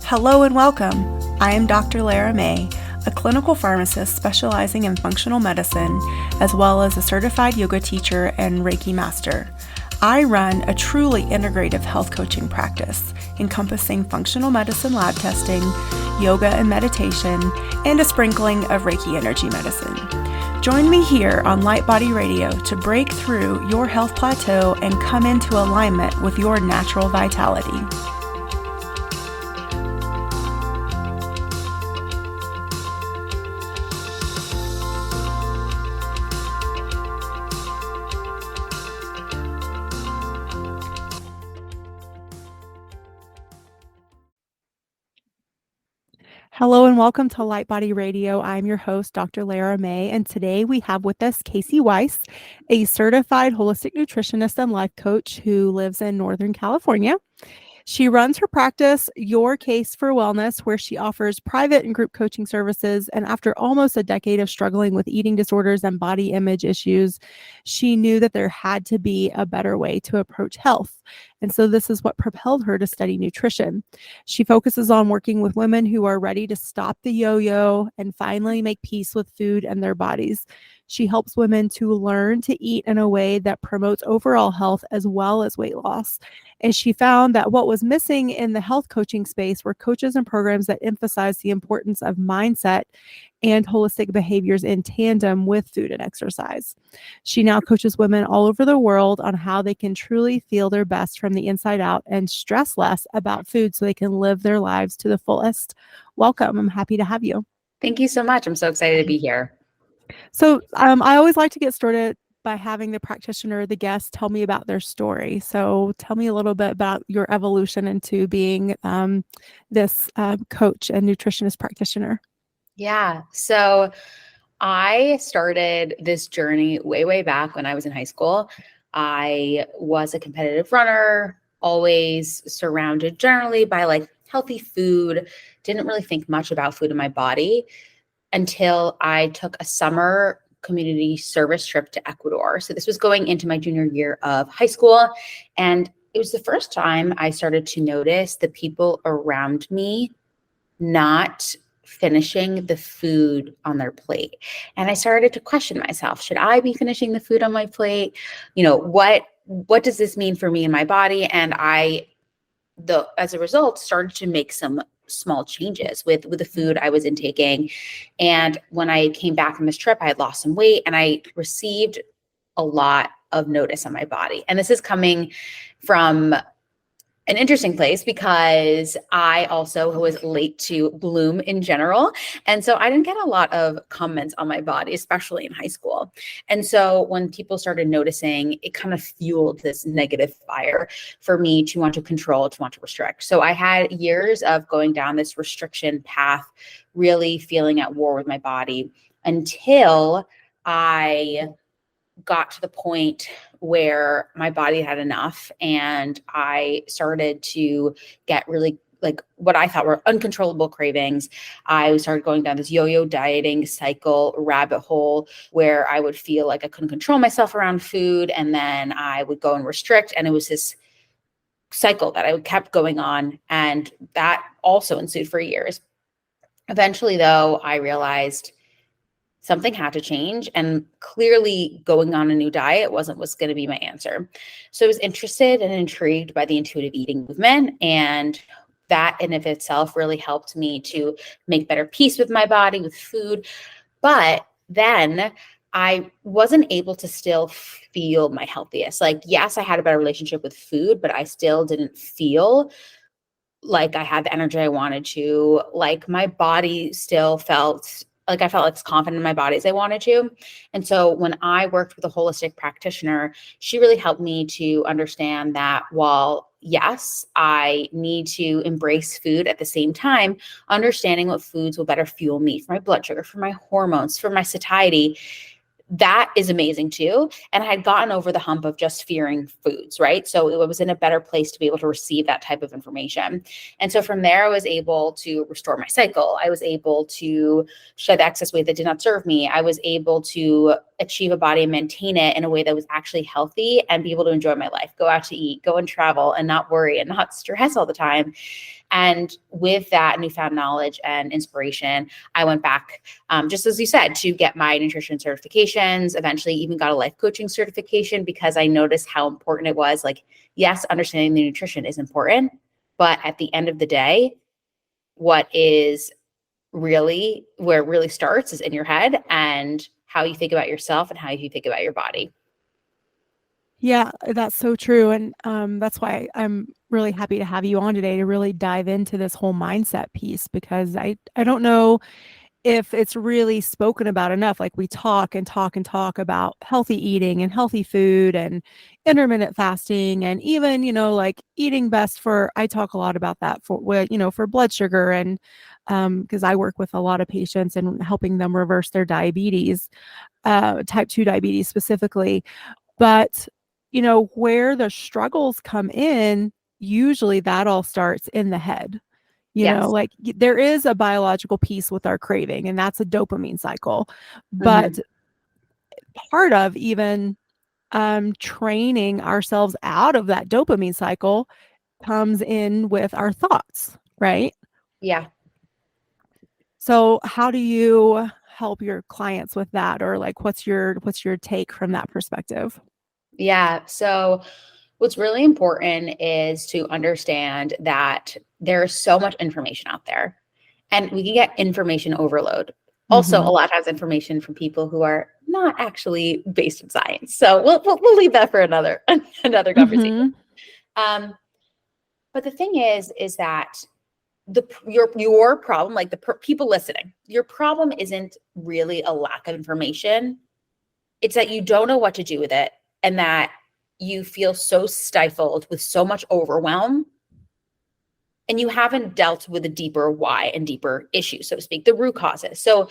Hello and welcome. I am Dr. Lara, a clinical pharmacist specializing in functional medicine, as well as a certified yoga teacher and Reiki master. I run a truly integrative health coaching practice encompassing functional medicine lab testing, yoga and meditation, and a sprinkling of Reiki energy medicine. Join me here on Light Body Radio to break through your health plateau and come into alignment with your natural vitality. Hello and welcome to Light Body Radio. I'm your host, Dr. Lara, and today we have with us Casey Weiss, a certified holistic nutritionist and life coach who lives in Northern California. She runs her practice, Your Case for Wellness, where she offers private and group coaching services. And after almost a decade of struggling with eating disorders and body image issues, she knew that there had to be a better way to approach health. And so this is what propelled her to study nutrition. She focuses on working with women who are ready to stop the yo-yo and finally make peace with food and their bodies. She helps women to learn to eat in a way that promotes overall health as well as weight loss. And she found that what was missing in the health coaching space were coaches and programs that emphasize the importance of mindset and holistic behaviors in tandem with food and exercise. She now coaches women all over the world on how they can truly feel their best from the inside out and stress less about food so they can live their lives to the fullest. Welcome. I'm happy to have you. Thank you so much. I'm so excited to be here. So I always like to get started by having the practitioner, the guest, tell me about their story. So tell me a little bit about your evolution into being this coach and nutritionist practitioner. Yeah. So I started this journey way back when I was in high school. I was a competitive runner, always surrounded generally by like healthy food, didn't really think much about food in my body until I took a summer community service trip to Ecuador. So this was going into my junior year of high school. And it was the first time I started to notice the people around me not finishing the food on their plate. And I started to question myself, should I be finishing the food on my plate? You know, what does this mean for me and my body? And as a result, started to make some small changes with the food I was intaking. And when I came back from this trip, I had lost some weight and I received a lot of notice on my body. And this is coming from an interesting place because I also was late to bloom in general. And so I didn't get a lot of comments on my body, especially in high school. And so when people started noticing, it kind of fueled this negative fire for me to want to control, to want to restrict. So I had years of going down this restriction path, really feeling at war with my body until I got to the point where my body had enough and I started to get really like what I thought were uncontrollable cravings. I started going down this yo-yo dieting cycle rabbit hole where I would feel like I couldn't control myself around food. And then I would go and restrict. And it was this cycle that I kept going on. And that also ensued for years. Eventually, though, I realized something had to change, and clearly going on a new diet wasn't what's going to be my answer. So I was interested and intrigued by the intuitive eating movement, and that in of itself really helped me to make better peace with my body, with food. But then I wasn't able to still feel my healthiest. Like, yes, I had a better relationship with food, but I still didn't feel like I had the energy I wanted to. Like my body still felt like I felt as confident in my body as I wanted to. And so when I worked with a holistic practitioner, she really helped me to understand that while, yes, I need to embrace food at the same time, understanding what foods will better fuel me for my blood sugar, for my hormones, for my satiety, that is amazing too. And I had gotten over the hump of just fearing foods, right? So it was in a better place to be able to receive that type of information. And so from there, I was able to restore my cycle. I was able to shed the excess weight that did not serve me. I was able to achieve a body and maintain it in a way that was actually healthy and be able to enjoy my life, go out to eat, go and travel and not worry and not stress all the time. And with that newfound knowledge and inspiration, I went back, just as you said, to get my nutrition certifications, eventually even got a life coaching certification, because I noticed how important it was. Like, yes, understanding the nutrition is important, but at the end of the day, what is really where it really starts is in your head and how you think about yourself and how you think about your body. Yeah, that's so true. And that's why I'm really happy to have you on today to really dive into this whole mindset piece, because I don't know if it's really spoken about enough. Like, we talk and talk and talk about healthy eating and healthy food and intermittent fasting, and even, like eating best for, I talk a lot about that for blood sugar, and because I work with a lot of patients and helping them reverse their diabetes, type 2 diabetes specifically. But, where the struggles come in, usually that all starts in the head. Yes. Like, there is a biological piece with our craving, and that's a dopamine cycle. Mm-hmm. But part of even training ourselves out of that dopamine cycle comes in with our thoughts, right? Yeah. So how do you help your clients with that, or like what's your take from that perspective? Yeah. So what's really important is to understand that there's so much information out there, and we can get information overload. Also, a Mhm. lot of times information from people who are not actually based in science. So we'll leave that for another another conversation. Mhm. Um, but the thing is that your problem, like people listening, your problem isn't really a lack of information. It's that you don't know what to do with it, and that you feel so stifled with so much overwhelm, and you haven't dealt with a deeper why and deeper issue, so to speak, the root causes. So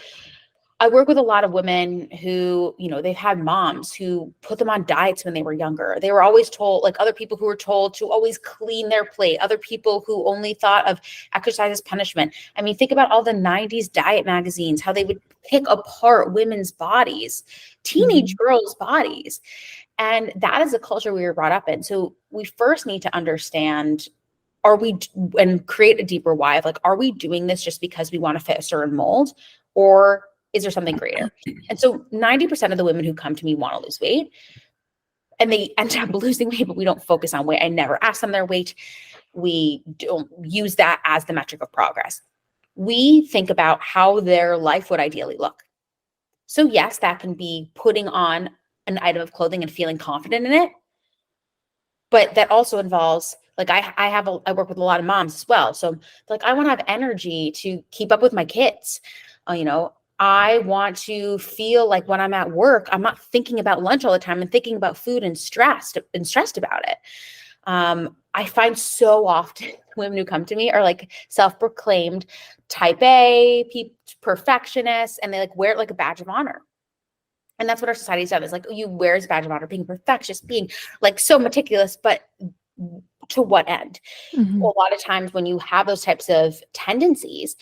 I work with a lot of women who, they've had moms who put them on diets when they were younger. They were always told, like other people who were told to always clean their plate, other people who only thought of exercise as punishment. I mean, think about all the 90s diet magazines, how they would pick apart women's bodies, teenage Mhm. girls' bodies. And that is the culture we were brought up in. So we first need to understand, and create a deeper why of like, are we doing this just because we want to fit a certain mold, or is there something greater? And so 90% of the women who come to me want to lose weight, and they end up losing weight, but we don't focus on weight. I never ask them their weight. We don't use that as the metric of progress. We think about how their life would ideally look. So yes, that can be putting on an item of clothing and feeling confident in it. But that also involves, like, I work with a lot of moms as well. So like, I want to have energy to keep up with my kids. I want to feel like when I'm at work, I'm not thinking about lunch all the time and thinking about food and stressed about it. I find so often women who come to me are like self-proclaimed type A, perfectionists, and they like wear it like a badge of honor. And that's what our society's done, is like, you wear as a badge of honor, being perfectionist, being like so meticulous, but to what end? Mhm. A lot of times when you have those types of tendencies,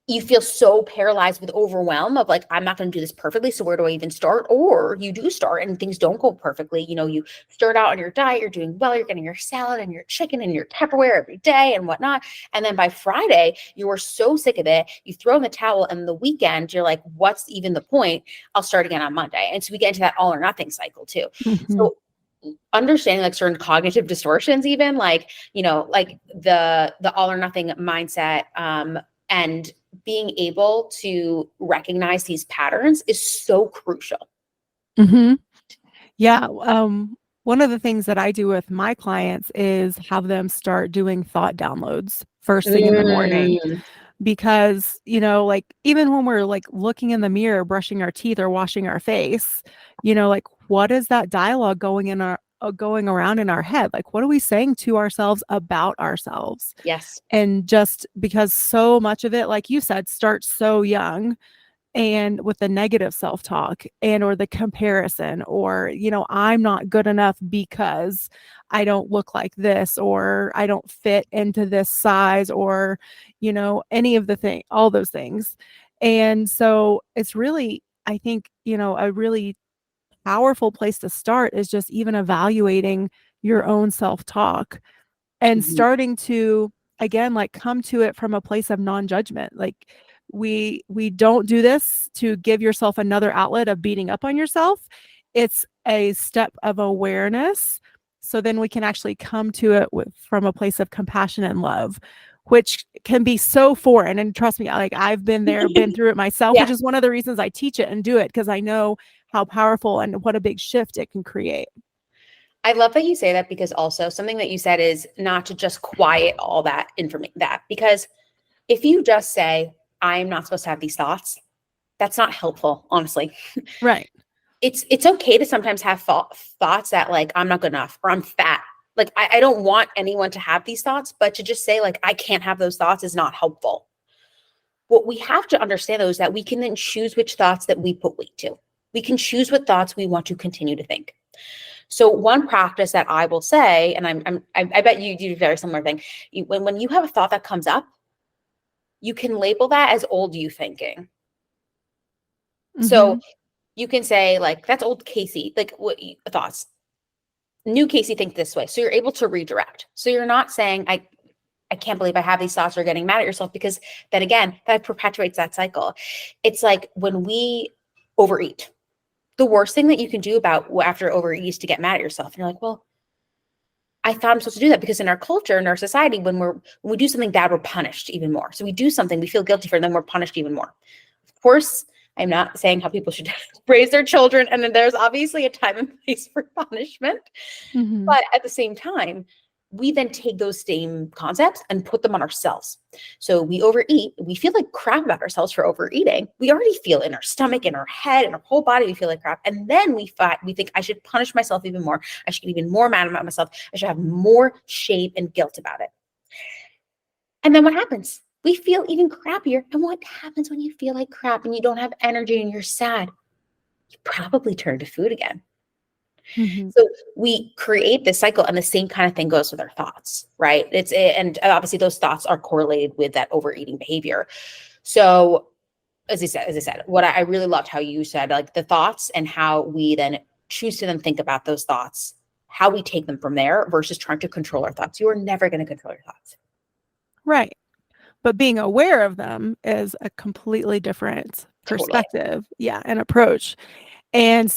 you feel so paralyzed with overwhelm of like, I'm not going to do this perfectly, so where do I even start? Or you do start and things don't go perfectly. You start out on your diet, you're doing well, you're getting your salad and your chicken and your Tupperware every day and whatnot. And then by Friday, you are so sick of it, you throw in the towel, and the weekend, you're like, what's even the point? I'll start again on Monday. And so we get into that all or nothing cycle too. Mhm. So understanding like certain cognitive distortions, even like, like the all or nothing mindset, and being able to recognize these patterns is so crucial. Mhm. Yeah, one of the things that I do with my clients is have them start doing thought downloads first thing in the morning, Mm, because, like, even when we're like looking in the mirror, brushing our teeth or washing our face, like, what is that dialogue going around in our head? Like, what are we saying to ourselves about ourselves? yes. And just because so much of it, like you said, starts so young, and with the negative self-talk and or the comparison, or I'm not good enough because I don't look like this, or I don't fit into this size, or any of the thing all those things. And so it's really, I think, a really powerful place to start is just even evaluating your own self-talk and Mhm. starting to again, like come to it from a place of non-judgment. Like we don't do this to give yourself another outlet of beating up on yourself. It's a step of awareness. So then we can actually come to it from a place of compassion and love, which can be so foreign. And trust me, like I've been there, been through it myself, Yeah. which is one of the reasons I teach it and do it, because I know how powerful and what a big shift it can create. I love that you say that, because also something that you said is not to just quiet all that information, because if you just say, I'm not supposed to have these thoughts, that's not helpful, honestly. Right. It's okay to sometimes have thoughts that like, I'm not good enough or I'm fat. Like, I don't want anyone to have these thoughts, but to just say like, I can't have those thoughts is not helpful. What we have to understand though is that we can then choose which thoughts that we put weight to. We can choose what thoughts we want to continue to think. So one practice that I will say, and I bet you do a very similar thing. When you have a thought that comes up, you can label that as old you thinking. So you can say like, that's old Casey, like what thoughts? New Casey think this way. So you're able to redirect. So you're not saying, I can't believe I have these thoughts, or getting mad at yourself, because then again, that perpetuates that cycle. It's like when we overeat, the worst thing that you can do about after overeat is to get mad at yourself. And you're like, well, I thought I'm supposed to do that, because in our culture, in our society, when we do something bad, we're punished even more. So we do something, we feel guilty for, and then we're punished even more. Of course, I'm not saying how people should raise their children. And then there's obviously a time and place for punishment. But at the same time, we then take those same concepts and put them on ourselves. So we overeat. We feel like crap about ourselves for overeating. We already feel in our stomach, in our head, in our whole body, we feel like crap. And then we think I should punish myself even more. I should get even more mad about myself. I should have more shame and guilt about it. And then what happens? We feel even crappier. And what happens when you feel like crap and you don't have energy and you're sad? You probably turn to food again. So we create this cycle, and the same kind of thing goes with our thoughts, right? And obviously those thoughts are correlated with that overeating behavior. So as I said, what I really loved how you said, like the thoughts and how we then choose to then think about those thoughts, how we take them from there versus trying to control our thoughts. You are never going to control your thoughts. Right. But being aware of them is a completely different perspective. Totally. Yeah. And approach. And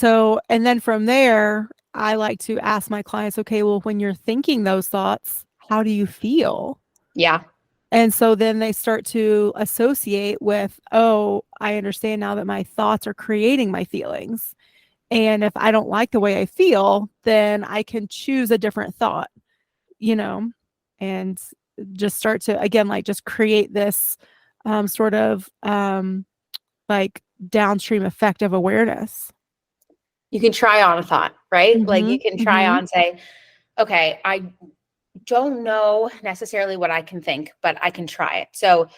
then from there, I like to ask my clients, okay, well, when you're thinking those thoughts, how do you feel? Yeah. And so then they start to associate with, oh, I understand now that my thoughts are creating my feelings. And if I don't like the way I feel, then I can choose a different thought, and just start to, again, like just create this sort of like downstream effect of awareness. You can try on a thought, right? Like you can try on, say, okay, I don't know necessarily what I can think, but I can try it. So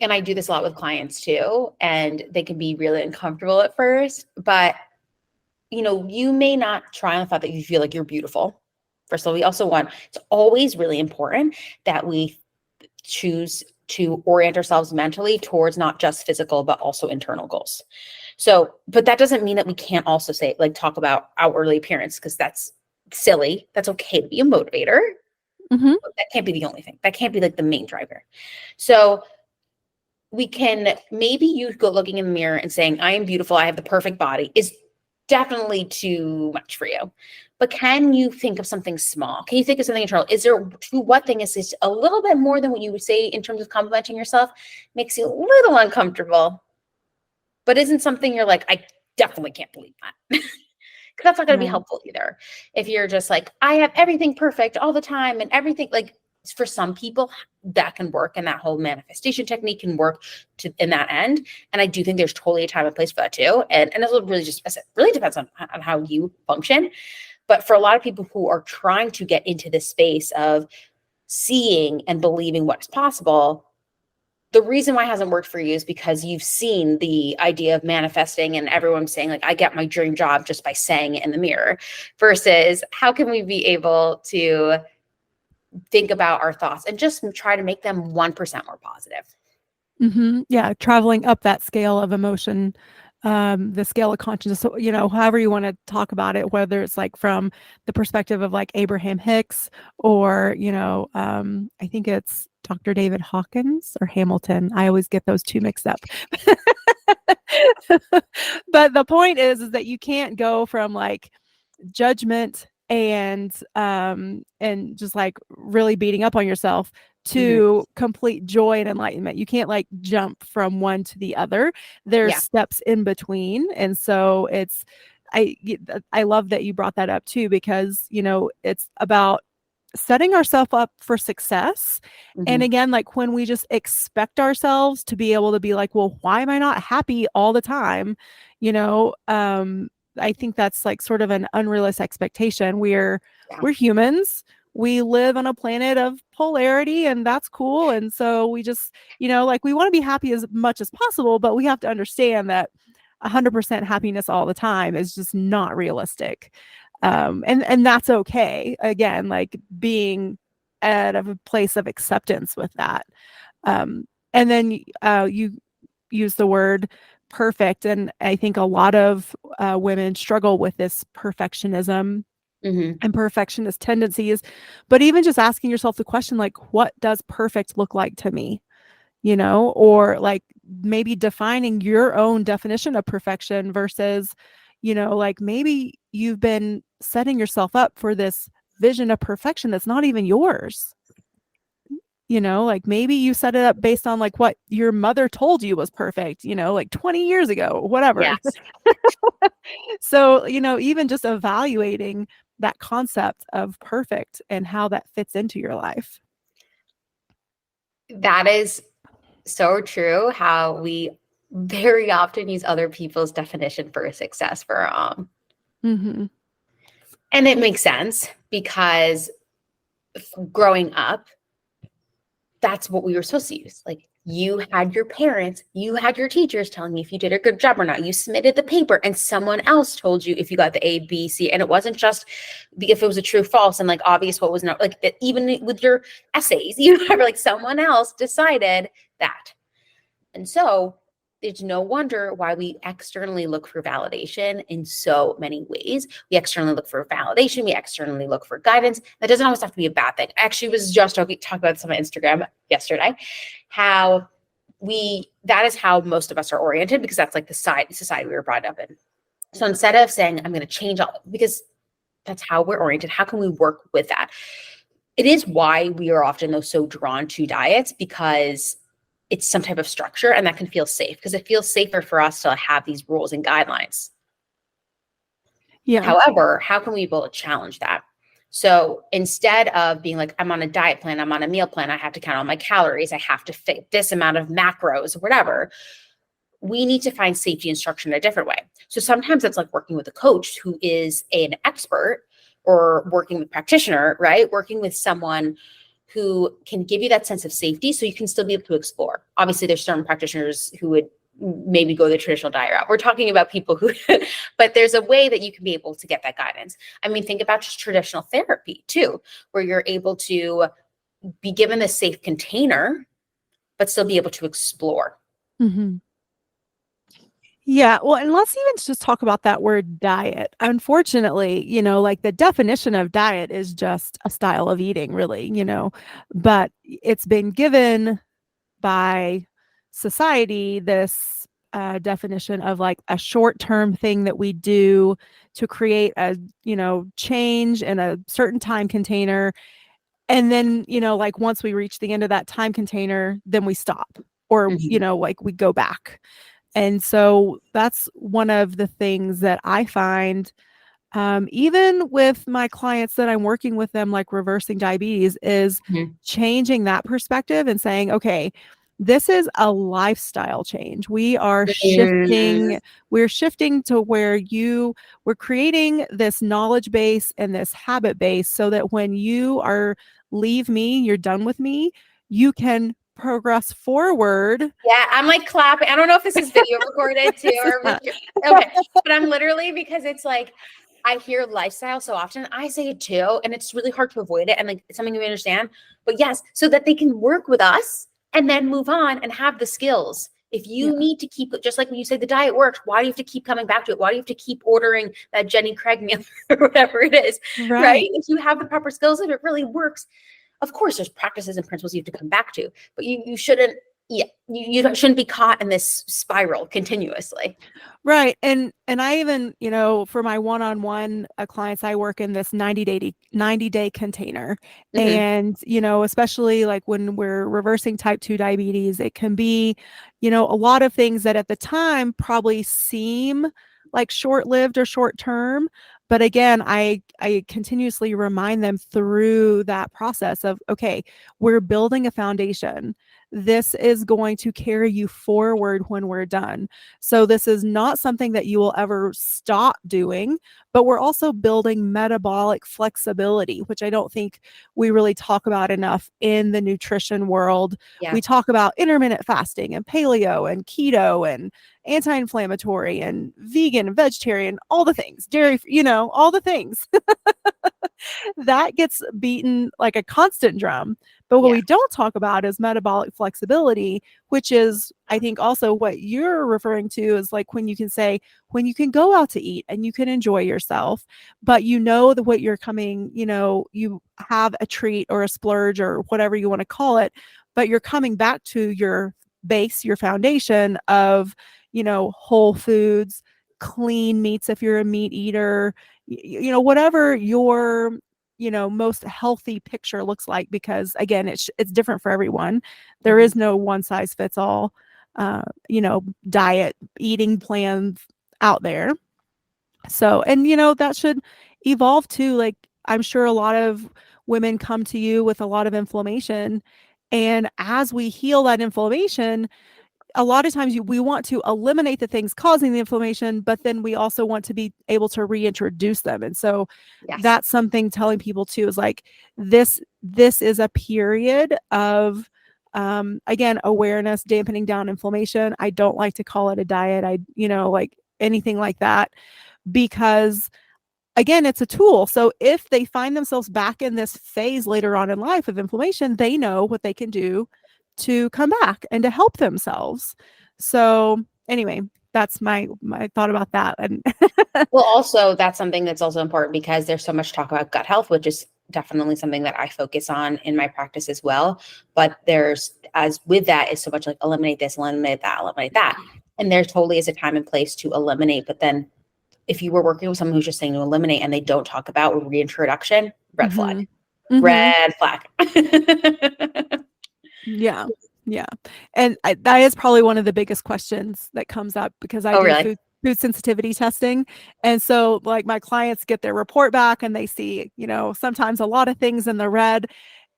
and I do this a lot with clients too, and they can be really uncomfortable at first, but you may not try on the thought that you feel like you're beautiful. First of all, it's always really important that we choose to orient ourselves mentally towards not just physical, but also internal goals. So, but that doesn't mean that we can't also say, like, talk about outwardly appearance, because that's silly. That's okay to be a motivator. That can't be the only thing. That can't be like the main driver. So maybe you go looking in the mirror and saying, I am beautiful, I have the perfect body, is definitely too much for you. But can you think of something small? Can you think of something internal? What thing is this a little bit more than what you would say in terms of complimenting yourself? Makes you a little uncomfortable, but isn't something you're like, I definitely can't believe that. Because that's not going to be helpful either. If you're just like, I have everything perfect all the time and everything, like, for some people that can work, and that whole manifestation technique can work in that end. And I do think there's totally a time and place for that too. And it really depends on how you function. But for a lot of people who are trying to get into this space of seeing and believing what's possible, the reason why it hasn't worked for you is because you've seen the idea of manifesting and everyone's saying, like, I get my dream job just by saying it in the mirror, versus how can we be able to think about our thoughts and just try to make them 1% more positive. Yeah. Traveling up that scale of emotion the scale of consciousness, so, however you want to talk about it, whether it's like from the perspective of like Abraham Hicks or, I think it's Dr. David Hawkins or Hamilton. I always get those two mixed up. But the point is that you can't go from like judgment and just like really beating up on yourself Mhm. to complete joy and enlightenment. You can't like jump from one to the other. There's Yeah. steps in between. And so I love that you brought that up too, because it's about setting ourselves up for success. And Mhm. again, like when we just expect ourselves to be able to be like, well, why am I not happy all the time? You know, I think that's like sort of an unrealistic expectation. Yeah. We're humans. We live on a planet of polarity, and that's cool. And so we just, like we want to be happy as much as possible, but we have to understand that 100% happiness all the time is just not realistic. And that's okay. Again, like being at a place of acceptance with that. And then you use the word perfect, and I think a lot of women struggle with this perfectionism Mhm. and perfectionist tendencies. But even just asking yourself the question, like, what does perfect look like to me? Or like maybe defining your own definition of perfection versus, like maybe you've been setting yourself up for this vision of perfection that's not even yours. Like maybe you set it up based on like what your mother told you was perfect, like 20 years ago, whatever. Yes. So, even just evaluating that concept of perfect and how that fits into your life. That is so true, how we very often use other people's definition for success for our own. Mm-hmm. And it makes sense because growing up, that's what we were supposed to use. Like you had your parents, you had your teachers telling you if you did a good job or not. You submitted the paper and someone else told you if you got the A, B, C. And it wasn't just if it was a true, false, and like obvious what was not, like even with your essays, you have like someone else decided that. And so it's no wonder why we externally look for validation in so many ways. We externally look for validation. We externally look for guidance. That doesn't always have to be a bad thing. I actually was just talking about this on my Instagram yesterday, how that is how most of us are oriented because that's like the society we were brought up in. So instead of saying, I'm going to change all, because that's how we're oriented, how can we work with that? It is why we are often though so drawn to diets because it's some type of structure and that can feel safe because it feels safer for us to have these rules and guidelines. Yeah. However, how can we be able to challenge that? So instead of being like, I'm on a diet plan, I'm on a meal plan, I have to count all my calories, I have to fit this amount of macros, whatever, we need to find safety and structure in a different way. So sometimes it's like working with a coach who is an expert or working with a practitioner, right? Working with someone who can give you that sense of safety so you can still be able to explore. Obviously, there's certain practitioners who would maybe go the traditional diet route. We're talking about people who, but there's a way that you can be able to get that guidance. I mean, think about just traditional therapy too, where you're able to be given a safe container, but still be able to explore. Mm-hmm. Yeah, well, and let's even just talk about that word diet. Unfortunately, like the definition of diet is just a style of eating, really, but it's been given by society this definition of like a short-term thing that we do to create a, change in a certain time container. And then, like once we reach the end of that time container, then we stop or, Mhm. like we go back. And so that's one of the things that I find, even with my clients that I'm working with them, like reversing diabetes, is Mhm. changing that perspective and saying, okay, this is a lifestyle change. Mm. We're shifting to where we're creating this knowledge base and this habit base so that when leave me, you're done with me, you can progress forward. Yeah, I'm like clapping. I don't know if this is video recorded too This is or not- okay, but I'm literally because it's like I hear lifestyle so often. I say it too, and it's really hard to avoid it. And like it's something we understand. But yes, so that they can work with us and then move on and have the skills If Yeah. you need to keep, just like when you say the diet works, why do you have to keep coming back to it? Why do you have to keep ordering that Jenny Craig meal or whatever it is, right? Right. If you have the proper skills, if it really works, of course, there's practices and principles you have to come back to, but you shouldn't, you shouldn't be caught in this spiral continuously. Right. And I even, for my one-on-one clients, I work in this 90-day container. Mm-hmm. And, especially like when we're reversing type 2 diabetes, it can be, a lot of things that at the time probably seem like short-lived or short-term. But again, I continuously remind them through that process of, okay, we're building a foundation. This is going to carry you forward when we're done. So this is not something that you will ever stop doing, but we're also building metabolic flexibility, which I don't think we really talk about enough in the nutrition world. Yeah. We talk about intermittent fasting and paleo and keto and anti-inflammatory and vegan and vegetarian, all the things, dairy, all the things. That gets beaten like a constant drum. But what Yeah. we don't talk about is metabolic flexibility, which is, I think, also what you're referring to is like when you can say, when you can go out to eat and you can enjoy yourself, but that what you're coming, you have a treat or a splurge or whatever you want to call it, but you're coming back to your base, your foundation of, whole foods, clean meats if you're a meat eater, whatever your most healthy picture looks like, because again, it's different for everyone. There Mm-hmm. is no one size fits all diet eating plans out there. So, and that should evolve too. Like, I'm sure a lot of women come to you with a lot of inflammation, and as we heal that inflammation, a lot of times we want to eliminate the things causing the inflammation, but then we also want to be able to reintroduce them. And so Yes. that's something telling people too is like this is a period of again, awareness, dampening down inflammation. I don't like to call it a diet. Like anything like that, because again, it's a tool. So if they find themselves back in this phase later on in life of inflammation, they know what they can do to come back and to help themselves. So anyway, that's my thought about that. And Well, also, that's something that's also important because there's so much talk about gut health, which is definitely something that I focus on in my practice as well. But there's, as with that, is so much like eliminate this, eliminate that, eliminate that. And there totally is a time and place to eliminate. But then if you were working with someone who's just saying to eliminate and they don't talk about reintroduction, red flag, mm-hmm. red flag. Yeah. Yeah. And that is probably one of the biggest questions that comes up, because I Oh, do really? food sensitivity testing. And so like my clients get their report back and they see, sometimes a lot of things in the red,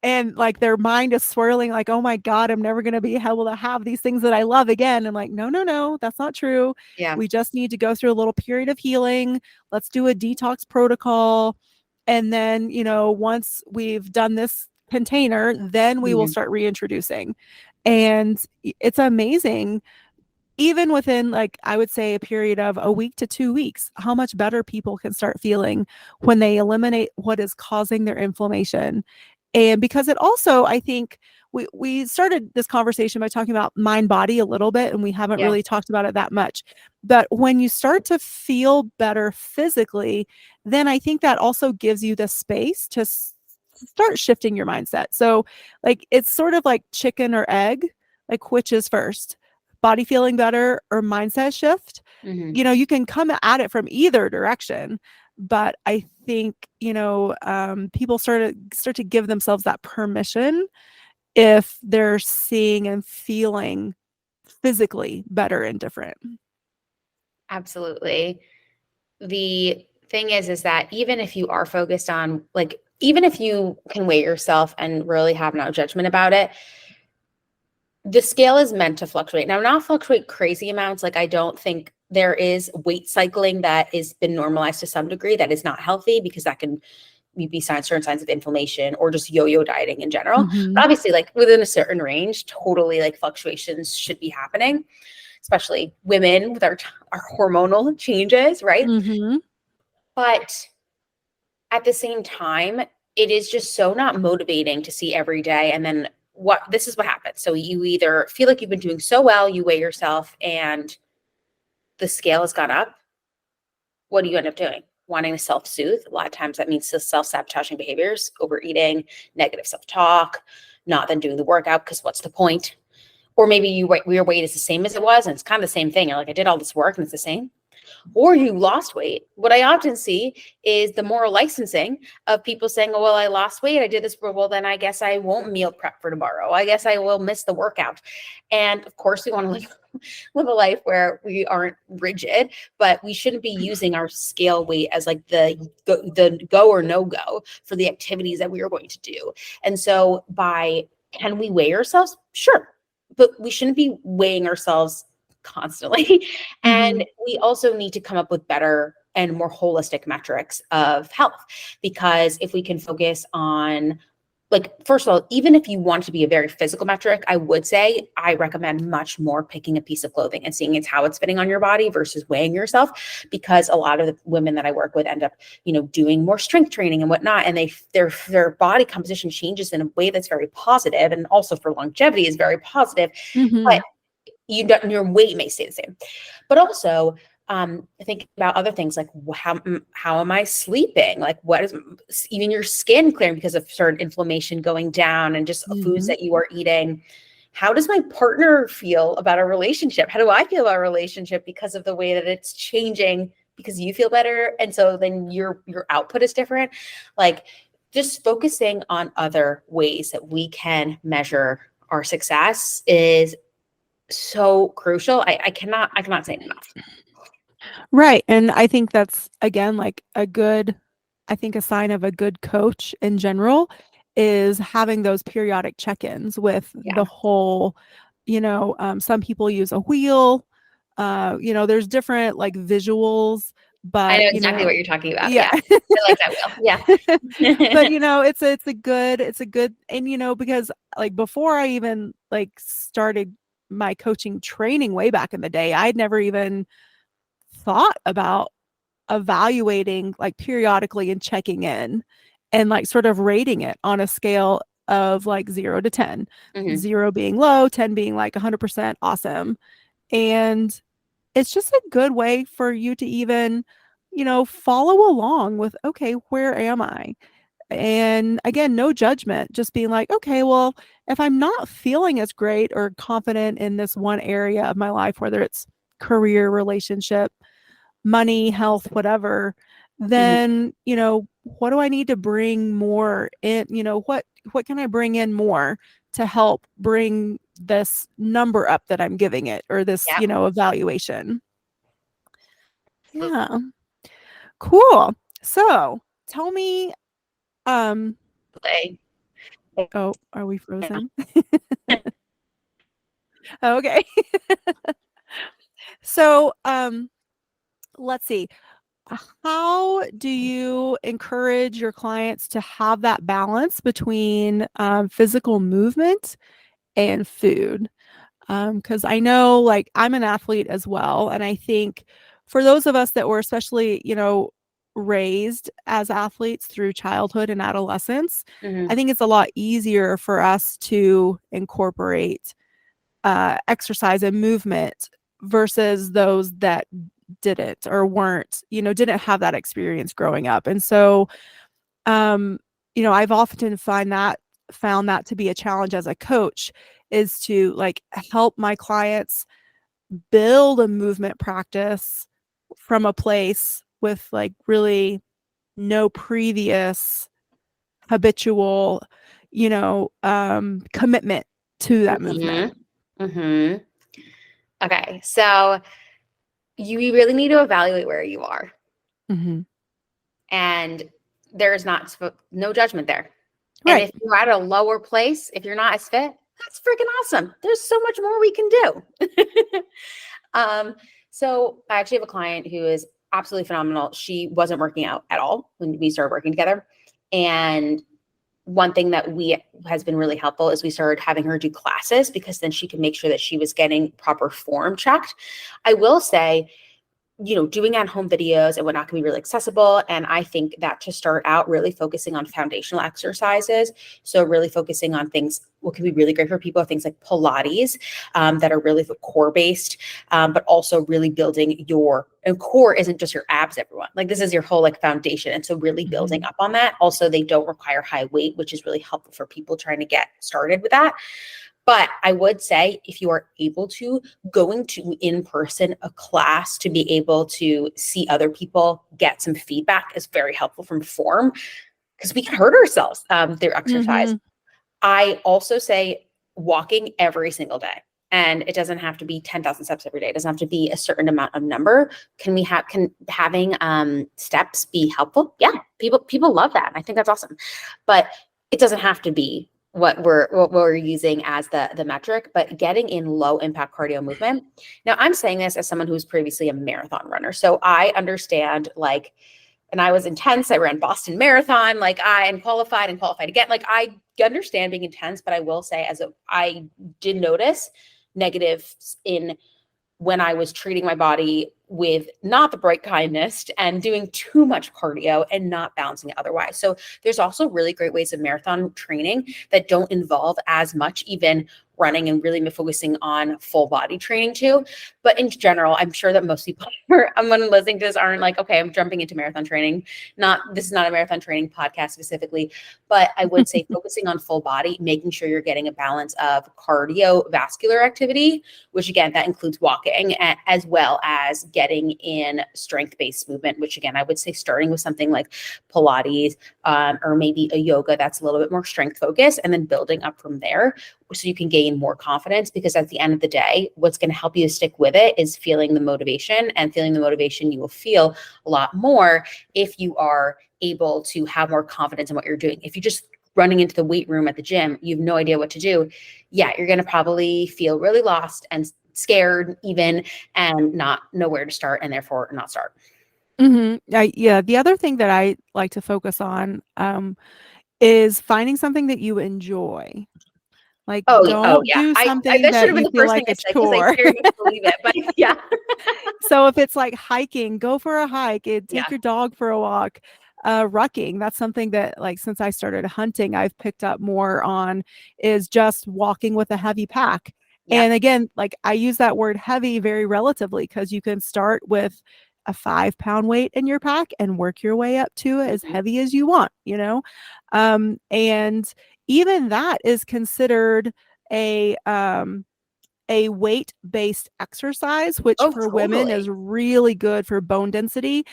and like their mind is swirling like, oh my God, I'm never going to be able to have these things that I love again. And like, no, that's not true. Yeah. We just need to go through a little period of healing. Let's do a detox protocol. And then, once we've done this container, then we will Mhm. start reintroducing. And it's amazing, even within, like, I would say a period of a week to 2 weeks, how much better people can start feeling when they eliminate what is causing their inflammation. And because it also, I think we started this conversation by talking about mind body a little bit, and we haven't Yeah. really talked about it that much. But when you start to feel better physically, then I think that also gives you the space to start shifting your mindset. So, like, it's sort of like chicken or egg, like, which is first? Body feeling better or mindset shift? Hmm. You can come at it from either direction, but I think, people start to give themselves that permission if they're seeing and feeling physically better and different. Absolutely. The thing is that even if you are focused on, like, even if you can weigh yourself and really have no judgment about it, the scale is meant to fluctuate. Now, not fluctuate crazy amounts. Like, I don't think there is weight cycling that has been normalized to some degree that is not healthy, because that can be certain signs of inflammation or just yo-yo dieting in general. Mm-hmm. But obviously, like within a certain range, totally like fluctuations should be happening, especially women with our hormonal changes, right? Mm-hmm. But at the same time, it is just so not motivating to see every day and then this is what happens. So you either feel like you've been doing so well, you weigh yourself and the scale has gone up. What do you end up doing? Wanting to self-soothe. A lot of times that means self-sabotaging behaviors, overeating, negative self-talk, not then doing the workout because what's the point? Or maybe your weight is the same as it was and it's kind of the same thing. You're like, I did all this work and it's the same. Or you lost weight. What I often see is the moral licensing of people saying, oh, well, I lost weight. I did this. Well, then I guess I won't meal prep for tomorrow. I guess I will miss the workout. And of course, we want to live a life where we aren't rigid, but we shouldn't be using our scale weight as like the go or no go for the activities that we are going to do. And so can we weigh ourselves? Sure. But we shouldn't be weighing ourselves constantly. And we also need to come up with better and more holistic metrics of health, because if we can focus on, like, first of all, even if you want to be a very physical metric, I would say I recommend much more picking a piece of clothing and seeing how it's fitting on your body versus weighing yourself, because a lot of the women that I work with end up, doing more strength training and whatnot, and their body composition changes in a way that's very positive, and also for longevity is very positive. But your weight may stay the same. But also, think about other things like how am I sleeping? Like, what is even your skin clearing because of certain inflammation going down and just foods that you are eating? How does my partner feel about a relationship? How do I feel about a relationship because of the way that it's changing because you feel better? And so then your output is different. Like, just focusing on other ways that we can measure our success is so crucial. I cannot say it enough. Right. And I think that's, again, like a sign of a good coach in general is having those periodic check-ins with the whole, some people use a wheel, there's different like visuals, but I know exactly what you're talking about. Yeah. I like that wheel. Yeah. But it's a good, and because like before I even like started my coaching training way back in the day, I'd never even thought about evaluating like periodically and checking in and like sort of rating it on a scale of like 0 to 10, 0 being low, 10 being like 100% awesome. And it's just a good way for you to even, follow along with, okay, where am I? And again, no judgment, just being like, okay, well, if I'm not feeling as great or confident in this one area of my life, whether it's career, relationship, money, health, whatever, then, what do I need to bring more in? What can I bring in more to help bring this number up that I'm giving it, or this, evaluation? Yeah. Cool. So tell me, oh, are we frozen? Okay. So, let's see. How do you encourage your clients to have that balance between physical movement and food? Because I know, like, I'm an athlete as well. And I think for those of us that were especially, raised as athletes through childhood and adolescence, I think it's a lot easier for us to incorporate exercise and movement versus those that didn't or weren't, didn't have that experience growing up. And so, I've often found that to be a challenge as a coach, is to like help my clients build a movement practice from a place with like really no previous habitual, commitment to that movement. Okay. So you really need to evaluate where you are. And there's no judgment there. Right. And if you're at a lower place, if you're not as fit, that's freaking awesome. There's so much more we can do. So I actually have a client who is absolutely phenomenal. She wasn't working out at all when we started working together. And one thing that has been really helpful is we started having her do classes, because then she could make sure that she was getting proper form checked. I will say, doing at-home videos and whatnot can be really accessible. And I think that to start out, really focusing on foundational exercises. So really focusing on things, what can be really great for people are things like Pilates, that are really core based, but also really building and core isn't just your abs, everyone. Like this is your whole like foundation. And so really building up on that. Also, they don't require high weight, which is really helpful for people trying to get started with that. But I would say if you are able to, going to in person a class to be able to see other people, get some feedback is very helpful from form, because we can hurt ourselves through exercise. I also say walking every single day. And it doesn't have to be 10,000 steps every day. It doesn't have to be a certain amount of number. Can having steps be helpful? Yeah, people love that. And I think that's awesome. But it doesn't have to be what we're using as the metric, but getting in low impact cardio movement. Now, I'm saying this as someone who's previously a marathon runner. So I understand and I was intense. I ran Boston Marathon, and qualified again. I understand being intense, but I will say I did notice negatives in when I was treating my body with not the bright kindness and doing too much cardio and not balancing it otherwise. So there's also really great ways of marathon training that don't involve as much even running and really focusing on full body training too. But in general, I'm sure that most people when listening to this aren't like, okay, I'm jumping into marathon training. This is not a marathon training podcast specifically, but I would say focusing on full body, making sure you're getting a balance of cardiovascular activity, which again, that includes walking, as well as getting in strength-based movement, which again, I would say starting with something like Pilates, or maybe a yoga that's a little bit more strength focused, and then building up from there so you can gain more confidence, because at the end of the day, what's going to help you to stick with it is feeling the motivation, and feeling the motivation you will feel a lot more if you are able to have more confidence in what you're doing. If you're just running into the weight room at the gym, you have no idea what to do. Yeah, you're going to probably feel really lost and scared even, and not know where to start, and therefore not start. Yeah. The other thing that I like to focus on is finding something that you enjoy. Oh Don't yeah. do I something that should that have been you the feel first like thing I a said, because I chore. very much believe it. But yeah. So if it's like hiking, go for a hike, Yeah. take your dog for a walk. Rucking, that's something that since I started hunting, I've picked up more on, is just walking with a heavy pack. Yeah. And again, I use that word heavy very relatively, because you can start with a 5-pound weight in your pack and work your way up to as heavy as you want, and even that is considered a weight-based exercise, which Oh, for women totally. is really good for bone density.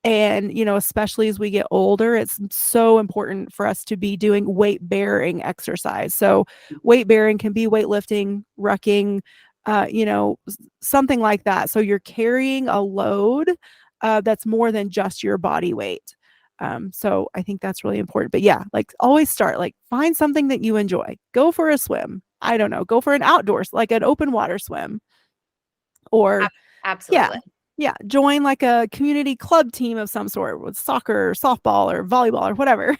And, especially as we get older, it's so important for us to be doing weight-bearing exercise. So weight-bearing can be weightlifting, rucking, something like that. So you're carrying a load that's more than just your body weight. So I think that's really important. But yeah, always start, find something that you enjoy. Go for a swim. I don't know, go for an outdoors, like an open water swim. Or yeah, Absolutely. yeah, join a community club team of some sort with soccer, softball, or volleyball, or whatever.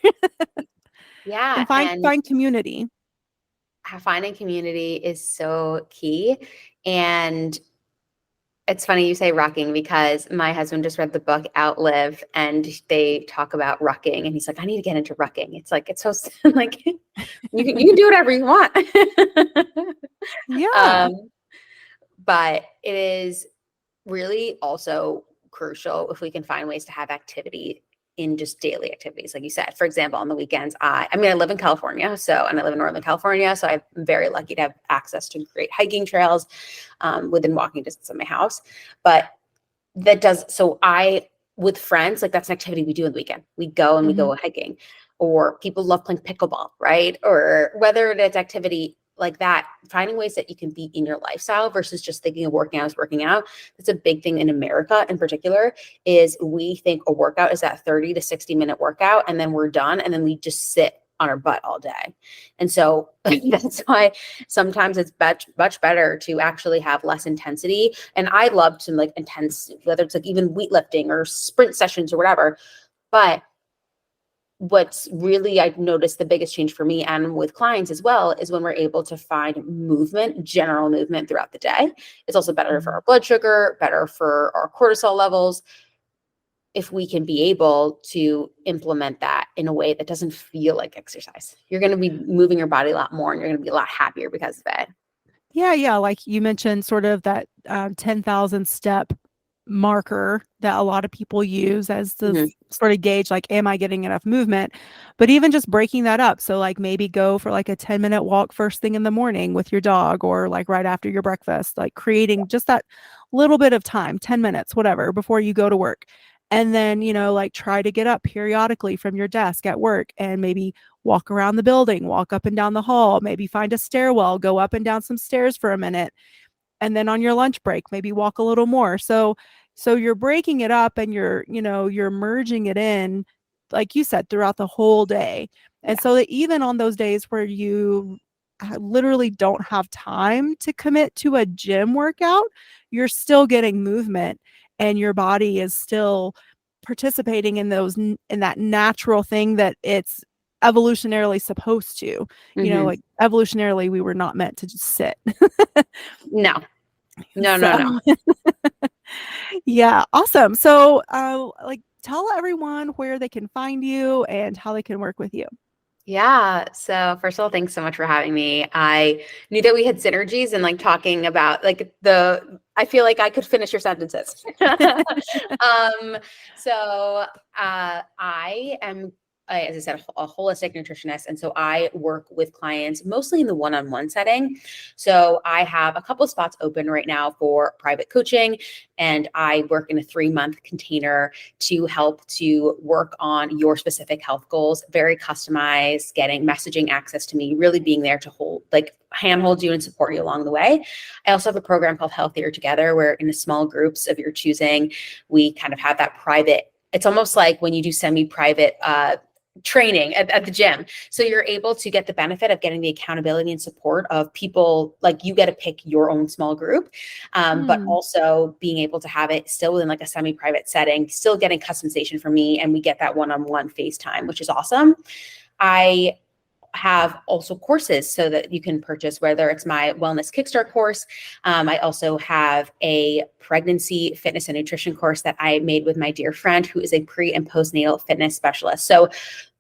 Yeah. And find community. Finding community is so key. And it's funny you say rucking, because my husband just read the book Outlive, and they talk about rucking, and he's like, I need to get into rucking. It's it's so like you can do whatever you want. Yeah. But it is really also crucial if we can find ways to have activity in just daily activities. Like you said, for example, on the weekends, I live in California, and I live in Northern California. So I'm very lucky to have access to great hiking trails within walking distance of my house. But with friends, that's an activity we do on the weekend. We go and we go hiking, or people love playing pickleball, right? Or whether it's activity like that, finding ways that you can be in your lifestyle versus just thinking of working out as working out. That's a big thing in America in particular, is we think a workout is that 30 to 60-minute workout, and then we're done, and then we just sit on our butt all day. And so that's why sometimes it's much better to actually have less intensity. And I love some intense, whether it's even weightlifting or sprint sessions or whatever, but what's really, I've noticed the biggest change for me and with clients as well is when we're able to find movement, general movement throughout the day. It's also better for our blood sugar, better for our cortisol levels, if we can be able to implement that in a way that doesn't feel like exercise. You're going to be moving your body a lot more and you're going to be a lot happier because of it. Yeah. Like you mentioned, sort of that 10,000 step marker that a lot of people use as the Mm-hmm. sort of gauge, like, am I getting enough movement? But even just breaking that up. So, like, maybe go for like a 10-minute walk first thing in the morning with your dog, or like right after your breakfast, like creating just that little bit of time, 10 minutes, whatever, before you go to work. And then, like try to get up periodically from your desk at work and maybe walk around the building, walk up and down the hall, maybe find a stairwell, go up and down some stairs for a minute, and then on your lunch break maybe walk a little more. So you're breaking it up and you're merging it in, like you said, throughout the whole day. And Yeah. so that even on those days where you literally don't have time to commit to a gym workout, you're still getting movement and your body is still participating in that natural thing that it's evolutionarily supposed to. Mm-hmm. Like evolutionarily we were not meant to just sit. No, no, no, So no. yeah, awesome. So like tell everyone where they can find you and how they can work with you. Yeah. So first of all, thanks so much for having me. I knew that we had synergies and like talking about like I feel like I could finish your sentences. um, I am, as I said, a holistic nutritionist. And so I work with clients mostly in the one-on-one setting. So I have a couple of spots open right now for private coaching, and I work in a 3-month container to help to work on your specific health goals, very customized, getting messaging access to me, really being there to handhold you and support you along the way. I also have a program called Healthier Together, where in small groups of your choosing, we kind of have that private, it's almost like when you do semi-private training at the gym. So you're able to get the benefit of getting the accountability and support of people, like you get to pick your own small group, but also being able to have it still within like a semi-private setting, still getting customization from me. And we get that one-on-one FaceTime, which is awesome. I have also courses so that you can purchase, whether it's my wellness kickstart course. I also have a pregnancy fitness and nutrition course that I made with my dear friend who is a pre and postnatal fitness specialist. So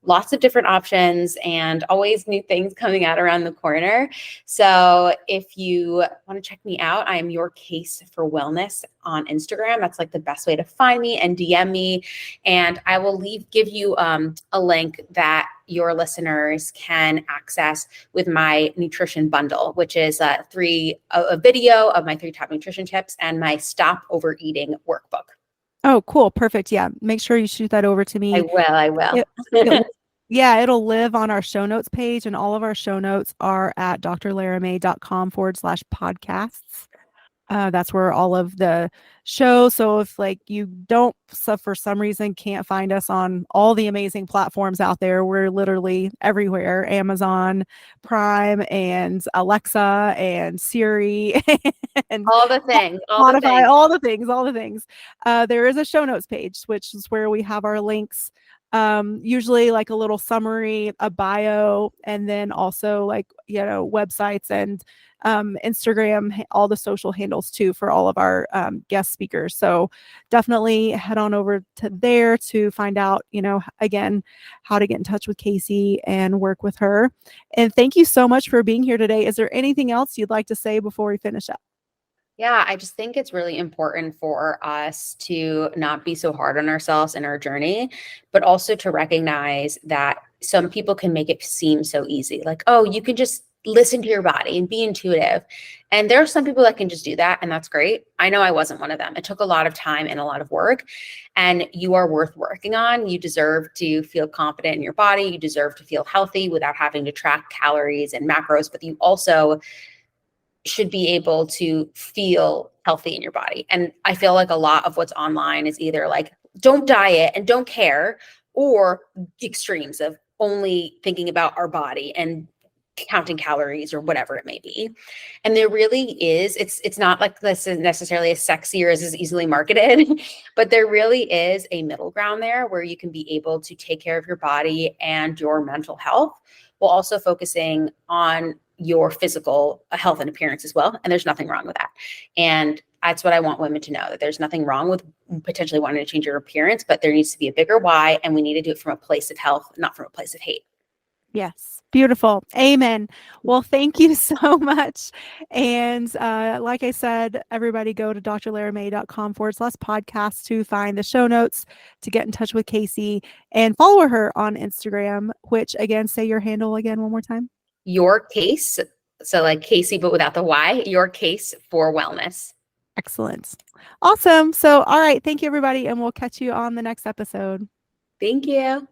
lots of different options and always new things coming out around the corner. So if you want to check me out, I am Your Case for Wellness on Instagram. That's like the best way to find me, and DM me. And I will give you a link that your listeners can access with my nutrition bundle, which is a video of my 3 top nutrition tips and my Stop Overeating workbook. Oh, cool. Perfect. Yeah. Make sure you shoot that over to me. I will. It yeah, it'll live on our show notes page, and all of our show notes are at drlaramay.com/podcasts. That's where all of the shows. So if like you don't, so for some reason can't find us on all the amazing platforms out there, we're literally everywhere: Amazon Prime and Alexa and Siri and All the things, Spotify, all the things. There is a show notes page, which is where we have our links. Usually like a little summary, a bio, and then also like, websites and Instagram, all the social handles too for all of our guest speakers. So definitely head on over to there to find out, again, how to get in touch with Casey and work with her. And thank you so much for being here today. Is there anything else you'd like to say before we finish up? Yeah, I just think it's really important for us to not be so hard on ourselves in our journey, but also to recognize that some people can make it seem so easy. Like, oh, you can just listen to your body and be intuitive. And there are some people that can just do that, and that's great. I know I wasn't one of them. It took a lot of time and a lot of work, and you are worth working on. You deserve to feel confident in your body. You deserve to feel healthy without having to track calories and macros, but you also should be able to feel healthy in your body. And I feel like a lot of what's online is either like, don't diet and don't care, or the extremes of only thinking about our body and counting calories or whatever it may be. And there really is, it's not like this is necessarily as sexy or as easily marketed, but there really is a middle ground there where you can be able to take care of your body and your mental health while also focusing on your physical health and appearance as well. And there's nothing wrong with that. And that's what I want women to know, that there's nothing wrong with potentially wanting to change your appearance, but there needs to be a bigger why. And we need to do it from a place of health, not from a place of hate. Yes. Beautiful. Amen. Well, thank you so much. And like I said, everybody go to drlaramay.com/podcast to find the show notes, to get in touch with Casey, and follow her on Instagram, which again, say your handle again one more time. Your Case. So like Casey, but without the Y, Your Case for Wellness. Excellent. Awesome. So, all right. Thank you, everybody. And we'll catch you on the next episode. Thank you.